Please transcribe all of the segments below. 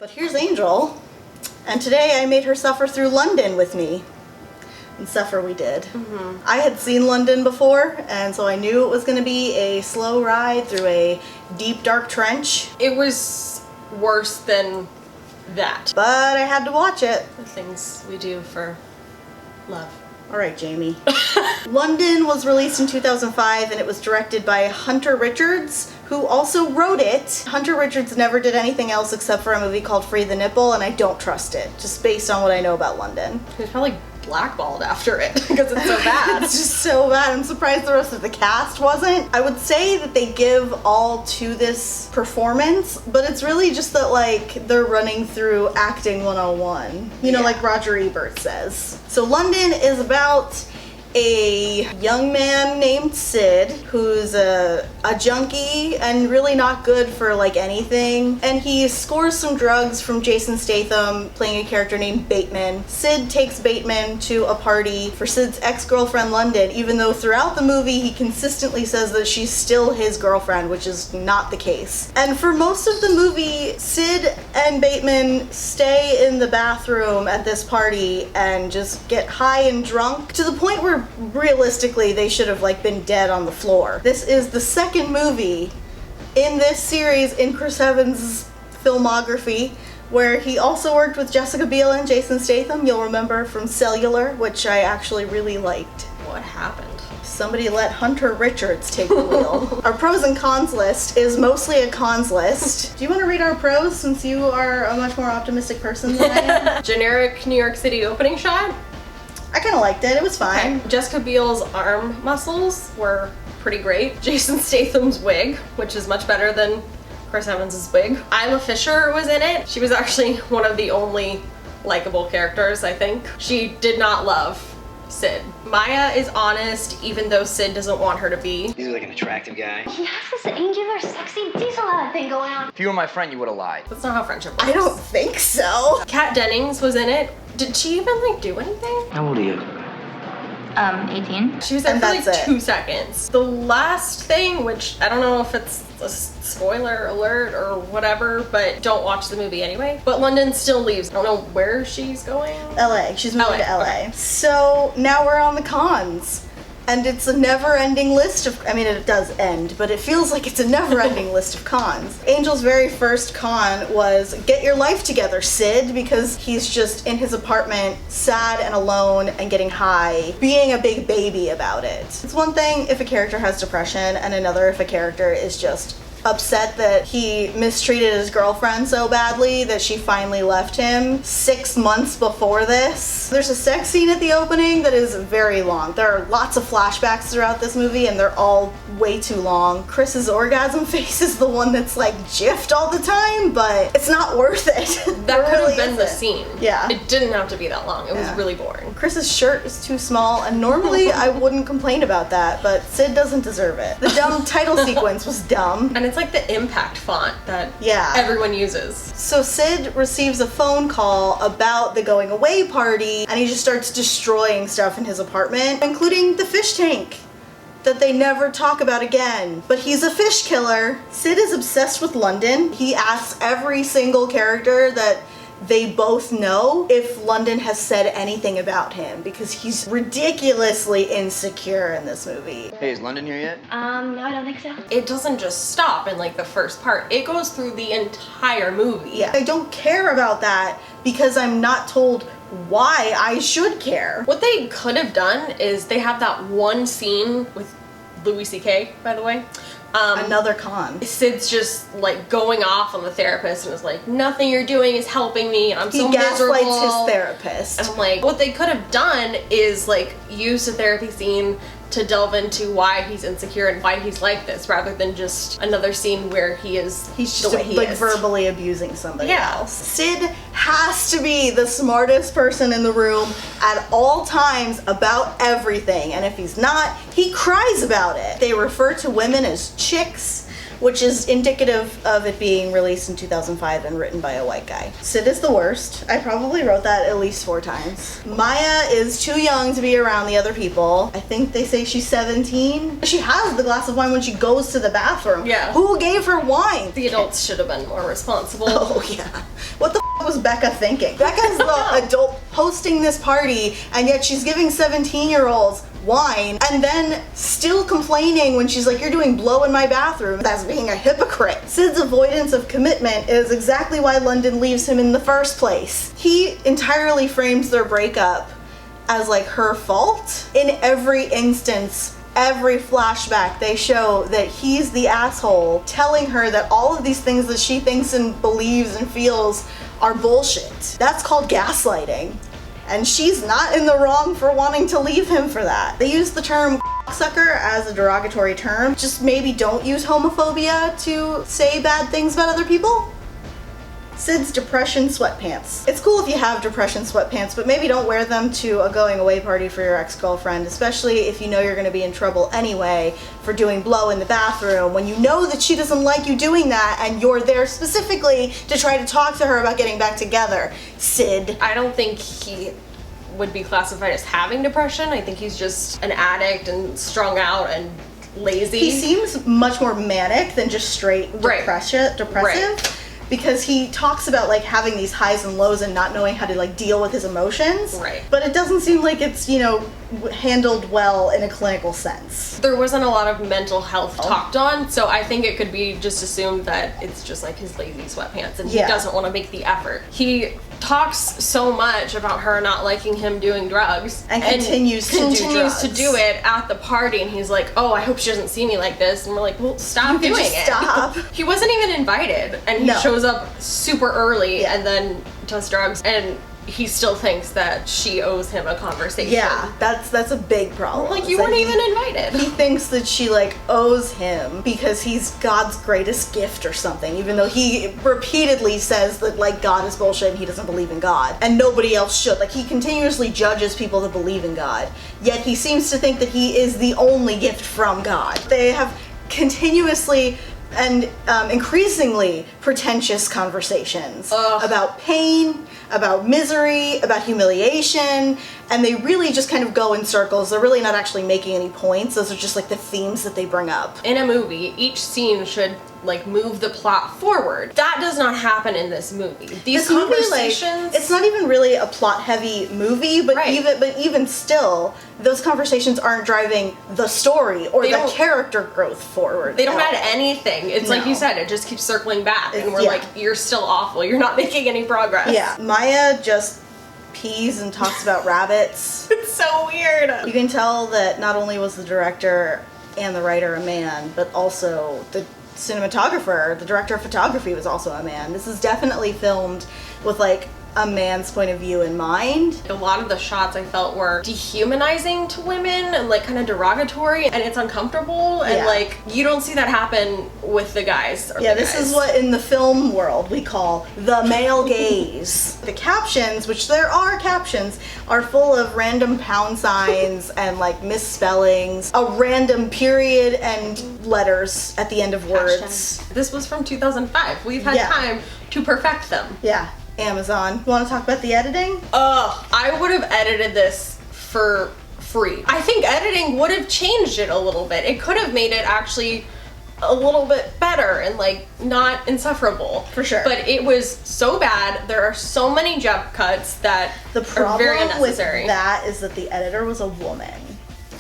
But here's Angel, and today I made her suffer through London with me. And suffer we did. Mm-hmm. I had seen London before, and so I knew it was going to be a slow ride through a deep, dark trench. It was worse than that. But I had to watch it. The things we do for love. All right, Jamie. London was released in 2005, and it was directed by Hunter Richards, who also wrote it. Hunter Richards never did anything else except for a movie called Free the Nipple, and I don't trust it, just based on what I know about London. He was probably blackballed after it because it's so bad. It's just so bad. I'm surprised the rest of the cast wasn't. I would say that they give all to this performance, but it's really just that, like, they're running through acting 101. You know, like Roger Ebert says. So London is about a young man named Sid who's a junkie and really not good for like anything, and he scores some drugs from Jason Statham playing a character named Bateman. Sid takes Bateman to a party for Sid's ex-girlfriend London, even though throughout the movie he consistently says that she's still his girlfriend, which is not the case. And for most of the movie, Sid and Bateman stay in the bathroom at this party and just get high and drunk to the point where realistically they should have like been dead on the floor. This is the second movie in this series in Chris Evans' filmography where he also worked with Jessica Biel and Jason Statham. You'll remember from Cellular, which I actually really liked. What happened? Somebody let Hunter Richards take the wheel. Our pros and cons list is mostly a cons list. Do you want to read our pros since you are a much more optimistic person than I am? Generic New York City opening shot. I kind of liked it. It was fine. Okay. Jessica Biel's arm muscles were pretty great. Jason Statham's wig, which is much better than Chris Evans' wig. Isla Fisher was in it. She was actually one of the only likable characters, I think. She did not love Sid. Maya is honest, even though Sid doesn't want her to be. He's like an attractive guy. He has this angular, sexy diesel thing going on. If you were my friend, you would have lied. That's not how friendship works. I don't think so. Kat Dennings was in it. Did she even like do anything? How old are you? 18. She was there And for like that's it. 2 seconds. The last thing, which I don't know if it's a spoiler alert or whatever, but don't watch the movie anyway. But London still leaves. I don't know where she's going. LA. She's moving to LA. Okay. So now we're on the cons. And it's a never-ending list of, I mean, it does end, but it feels like it's a never-ending list of cons. Angel's very first con was get your life together, Sid, because he's just in his apartment, sad and alone and getting high, being a big baby about it. It's one thing if a character has depression, and another if a character is just upset that he mistreated his girlfriend so badly that she finally left him 6 months before this. There's a sex scene at the opening that is very long. There are lots of flashbacks throughout this movie and they're all way too long. Chris's orgasm face is the one that's like jiffed all the time, but it's not worth it. That could really have been the isn't. scene. Yeah. It didn't have to be that long. It was really boring. Chris's shirt is too small, and normally I wouldn't complain about that, but Sid doesn't deserve it. The dumb title sequence was dumb. And it's like the impact font that Yeah. everyone uses. So Sid receives a phone call about the going away party, and he just starts destroying stuff in his apartment, including the fish tank that they never talk about again. But he's a fish killer. Sid is obsessed with London. He asks every single character that they both know if London has said anything about him because he's ridiculously insecure in this movie. Hey, is London here yet? No, I don't think so. It doesn't just stop in like the first part. It goes through the entire movie. Yeah, I don't care about that because I'm not told why I should care. What they could have done is they have that one scene with Louis C.K., by the way. Another con. Sid's just like going off on the therapist and is like, nothing you're doing is helping me and I'm so He miserable. gaslights his therapist. And I'm like, what they could have done is like use a therapy scene to delve into why he's insecure and why he's like this, rather than just another scene where he's He's the just way he like is. verbally abusing somebody Yeah. else. Sid has to be the smartest person in the room at all times about everything, and if he's not, he cries about it. They refer to women as chicks, which is indicative of it being released in 2005 and written by a white guy. Sid is the worst. I probably wrote that at least 4 times. Maya is too young to be around the other people. I think they say she's 17. She has the glass of wine when she goes to the bathroom. Yeah. Who gave her wine? The adults should have been more responsible. Oh, yeah. What the was Becca thinking? Becca's the adult hosting this party, and yet she's giving 17-year-olds wine and then still complaining when she's like, you're doing blow in my bathroom. That's being a hypocrite. Sid's avoidance of commitment is exactly why London leaves him in the first place. He entirely frames their breakup as like her fault. In every instance, every flashback, they show that he's the asshole telling her that all of these things that she thinks and believes and feels are bullshit. That's called gaslighting. And she's not in the wrong for wanting to leave him for that. They use the term sucker as a derogatory term. Just maybe don't use homophobia to say bad things about other people. Sid's depression sweatpants. It's cool if you have depression sweatpants, but maybe don't wear them to a going away party for your ex-girlfriend, especially if you know you're gonna be in trouble anyway for doing blow in the bathroom, when you know that she doesn't like you doing that and you're there specifically to try to talk to her about getting back together. Sid. I don't think he would be classified as having depression. I think he's just an addict and strung out and lazy. He seems much more manic than just straight depressive. Right. Because he talks about like having these highs and lows and not knowing how to like deal with his emotions. Right. But it doesn't seem like it's, you know, handled well in a clinical sense. There wasn't a lot of mental health talked on, so I think it could be just assumed that it's just like his lazy sweatpants and he doesn't want to make the effort. He talks so much about her not liking him doing drugs and continues to do it at the party, and he's like, oh, I hope she doesn't see me like this, and we're like, well, stop doing it. Stop. He wasn't even invited, and he shows up super early and then does drugs, and he still thinks that she owes him a conversation. Yeah, that's a big problem. Like, you weren't even invited. He thinks that she like owes him because he's God's greatest gift or something, even though he repeatedly says that like God is bullshit and he doesn't believe in God and nobody else should. Like, he continuously judges people that believe in God, yet he seems to think that he is the only gift from God. They have continuously and increasingly pretentious conversations about pain, about misery, about humiliation, and they really just kind of go in circles. They're really not actually making any points. Those are just like the themes that they bring up. In a movie, each scene should like move the plot forward. That does not happen in this movie. These conversations, movie, like, it's not even really a plot-heavy movie, but even still, those conversations aren't driving the story or the character growth forward. They don't add anything. It's like you said, it just keeps circling back, and we're like, you're still awful. You're not making any progress. Yeah, Maya just pees and talks about rabbits. It's so weird. You can tell that not only was the director and the writer a man, but also the cinematographer, the director of photography, was also a man. This is definitely filmed with like a man's point of view in mind. A lot of the shots I felt were dehumanizing to women and like kind of derogatory, and it's uncomfortable, and like you don't see that happen with the guys. This is what in the film world we call the male gaze. The captions, which there are captions, are full of random pound signs and like misspellings, a random period and letters at the end of words. This was from 2005. We've had time to perfect them. Yeah. Amazon. Want to talk about the editing? I would have edited this for free. I think editing would have changed it a little bit. It could have made it actually a little bit better and like not insufferable. For sure. But it was so bad. There are so many jump cuts that are very unnecessary. With that is that the editor was a woman.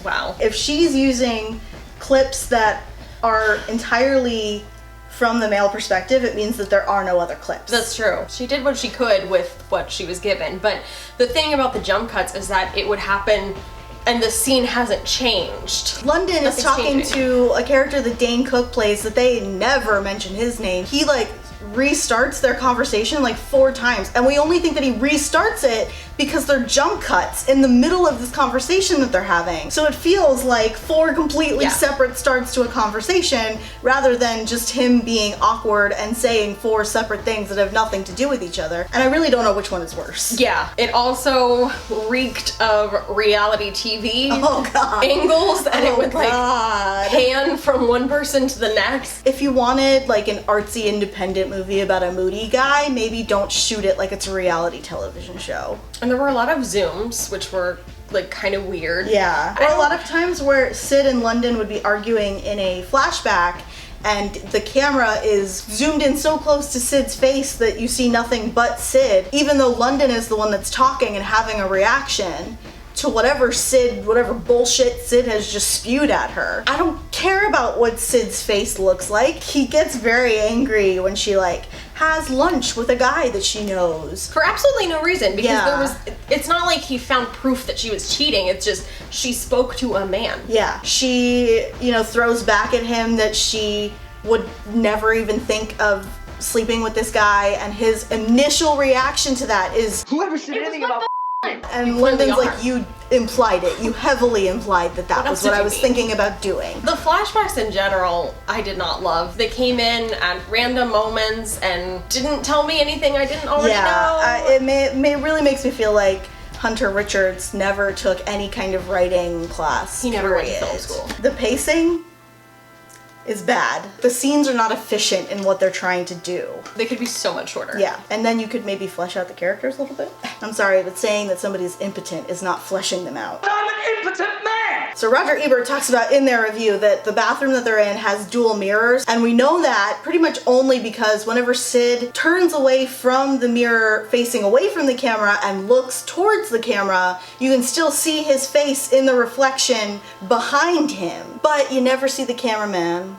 Wow. If she's using clips that are entirely from the male perspective, it means that there are no other clips. That's true. She did what she could with what she was given, but the thing about the jump cuts is that it would happen and the scene hasn't changed. London is talking to a character that Dane Cook plays that they never mention his name. He like restarts their conversation like 4 times, and we only think that he restarts it because they're jump cuts in the middle of this conversation that they're having. So it feels like 4 completely separate starts to a conversation rather than just him being awkward and saying 4 separate things that have nothing to do with each other. And I really don't know which one is worse. Yeah, it also reeked of reality TV angles, and it would like pan transition from one person to the next. If you wanted like an artsy independent movie about a moody guy, maybe don't shoot it like it's a reality television show. And there were a lot of zooms, which were like kind of weird. Yeah. Or a lot of times where Sid and London would be arguing in a flashback and the camera is zoomed in so close to Sid's face that you see nothing but Sid, even though London is the one that's talking and having a reaction to whatever bullshit Sid has just spewed at her. I don't care about what Sid's face looks like. He gets very angry when she like has lunch with a guy that she knows. For absolutely no reason, because Yeah. it's not like he found proof that she was cheating, it's just she spoke to a man. Yeah, she, throws back at him that she would never even think of sleeping with this guy, and his initial reaction to that is, Whoever said anything about and London's like, you implied it. You heavily implied that What was else what did I you was mean? thinking about doing. The flashbacks in general, I did not love. They came in at random moments and didn't tell me anything I didn't already know. It really makes me feel like Hunter Richards never took any kind of writing class. He never went to period. film school. The pacing is bad. The scenes are not efficient in what they're trying to do. They could be so much shorter. Yeah, and then you could maybe flesh out the characters a little bit. I'm sorry, but saying that somebody's impotent is not fleshing them out. I'm an impotent man! So Roger Ebert talks about in their review that the bathroom that they're in has dual mirrors, and we know that pretty much only because whenever Sid turns away from the mirror facing away from the camera and looks towards the camera, you can still see his face in the reflection behind him, but you never see the cameraman.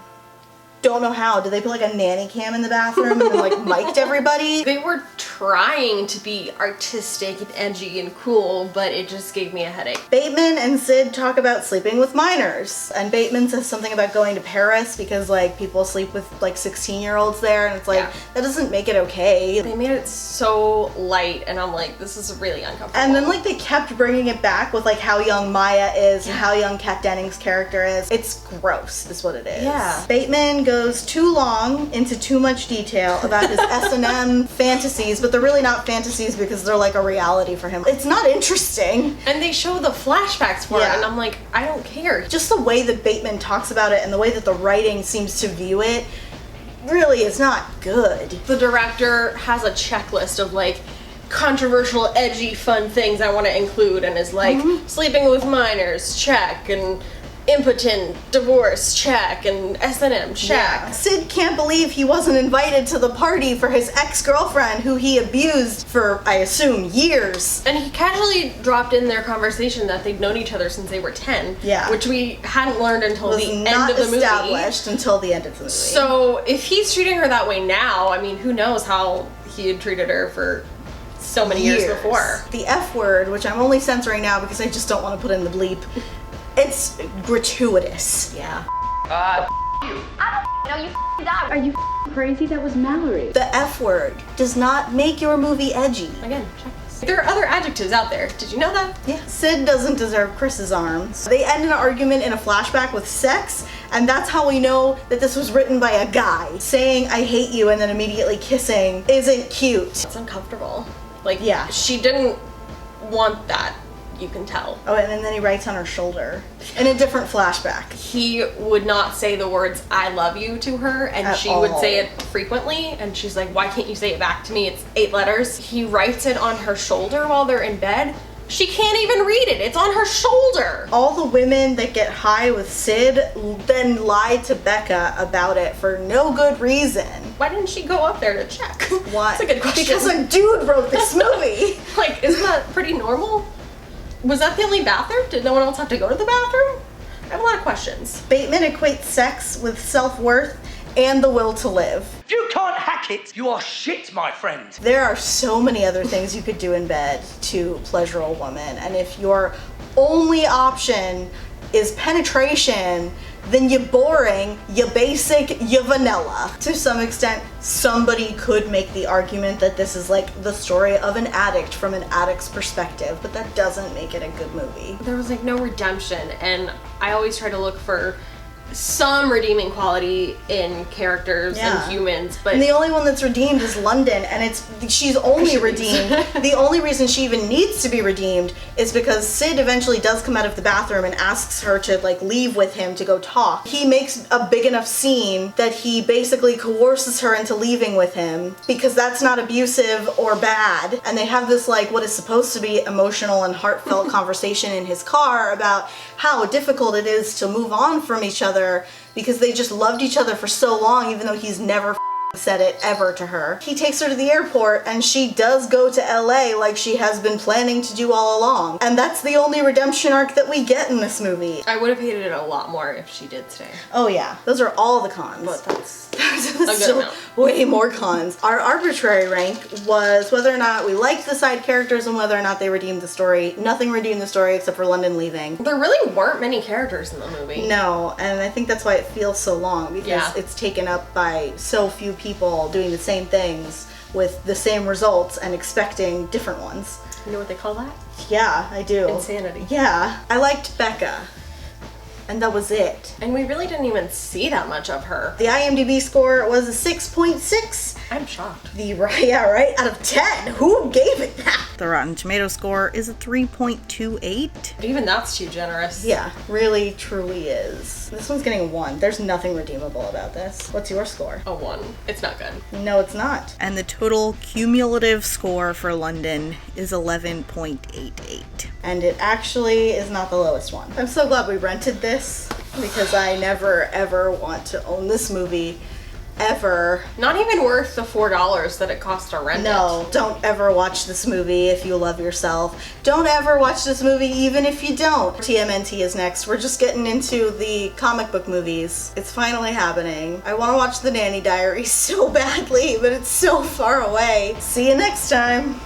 Don't know how. Did they put like a nanny cam in the bathroom and then like mic'd everybody? They were trying to be artistic and edgy and cool, but it just gave me a headache. Bateman and Sid talk about sleeping with minors, and Bateman says something about going to Paris because like people sleep with like 16-year-olds there, and it's like, Yeah. that doesn't make it okay. They made it so light, and I'm like, this is really uncomfortable. And then like they kept bringing it back with like how young Maya is and how young Kat Dennings' character is. It's gross is what it is. Yeah. Bateman goes too long into too much detail about his S&M fantasies, but they're really not fantasies because they're like a reality for him. It's not interesting. And they show the flashbacks for Yeah. it, and I'm like, I don't care. Just the way that Bateman talks about it and the way that the writing seems to view it really is not good. The director has a checklist of like controversial, edgy, fun things I want to include, and is like sleeping with minors, check, and impotent, divorce, check, and S&M, check. Yeah. Sid can't believe he wasn't invited to the party for his ex-girlfriend who he abused for, I assume, years. And he casually dropped in their conversation that they'd known each other since they were 10. Yeah. Which we hadn't learned until Was the end not of the movie. established until the end of the movie. So if he's treating her that way now, I mean, who knows how he had treated her for so many years before. The F word, which I'm only censoring now because I just don't want to put in the bleep, it's gratuitous. Yeah. No, you die. Are you crazy? That was Mallory. The F word does not make your movie edgy. Again, check this. There are other adjectives out there. Did you know that? Yeah. Sid doesn't deserve Chris's arms. They end an argument in a flashback with sex, and that's how we know that this was written by a guy. Saying I hate you and then immediately kissing isn't cute. It's uncomfortable. Like, Yeah. she didn't want that. You can tell. Oh, and then he writes on her shoulder in a different flashback. He would not say the words "I love you" to her, and At she would all. say it frequently, and she's like, why can't you say it back to me? It's 8 letters. He writes it on her shoulder while they're in bed. She can't even read it. It's on her shoulder. All the women that get high with Sid then lie to Becca about it for no good reason. Why didn't she go up there to check? Why? That's a good question. Because a dude wrote this movie. Like, isn't that pretty normal? Was that the only bathroom? Did no one else have to go to the bathroom? I have a lot of questions. Bateman equates sex with self-worth and the will to live. If you can't hack it, you are shit, my friend. There are so many other things you could do in bed to pleasure a woman, and if your only option is penetration, then you're boring, you're basic, you're vanilla. To some extent, somebody could make the argument that this is like the story of an addict from an addict's perspective, but that doesn't make it a good movie. There was like no redemption, and I always try to look for some redeeming quality in characters Yeah. and humans, but And the only one that's redeemed is London, and she's only redeemed. The only reason she even needs to be redeemed is because Sid eventually does come out of the bathroom and asks her to like leave with him to go talk. He makes a big enough scene that he basically coerces her into leaving with him because that's not abusive or bad. And they have this like what is supposed to be emotional and heartfelt conversation in his car about how difficult it is to move on from each other because they just loved each other for so long, even though he's never said it ever to her. He takes her to the airport and she does go to LA like she has been planning to do all along. And that's the only redemption arc that we get in this movie. I would have hated it a lot more if she did stay. Oh yeah, those are all the cons. But that's There's good still amount. way more cons. Our arbitrary rank was whether or not we liked the side characters and whether or not they redeemed the story. Nothing redeemed the story except for London leaving. There really weren't many characters in the movie. No, and I think that's why it feels so long because Yeah. it's taken up by so few people doing the same things with the same results and expecting different ones. You know what they call that? Yeah, I do. Insanity. Yeah, I liked Becca, and that was it. And we really didn't even see that much of her. The IMDb score was a 6.6. I'm shocked. Yeah, right? Out of 10. Who gave it that? The Rotten Tomato score is a 3.28. But even that's too generous. Yeah, really, truly is. This one's getting a 1. There's nothing redeemable about this. What's your score? A 1. It's not good. No, it's not. And the total cumulative score for London is 11.88. And it actually is not the lowest one. I'm so glad we rented this because I never ever want to own this movie. Ever. Not even worth the $4 that it cost to rent No, it. don't ever watch this movie if you love yourself. Don't ever watch this movie even if you don't. TMNT is next. We're just getting into the comic book movies. It's finally happening. I want to watch The Nanny Diaries so badly, but it's so far away. See you next time.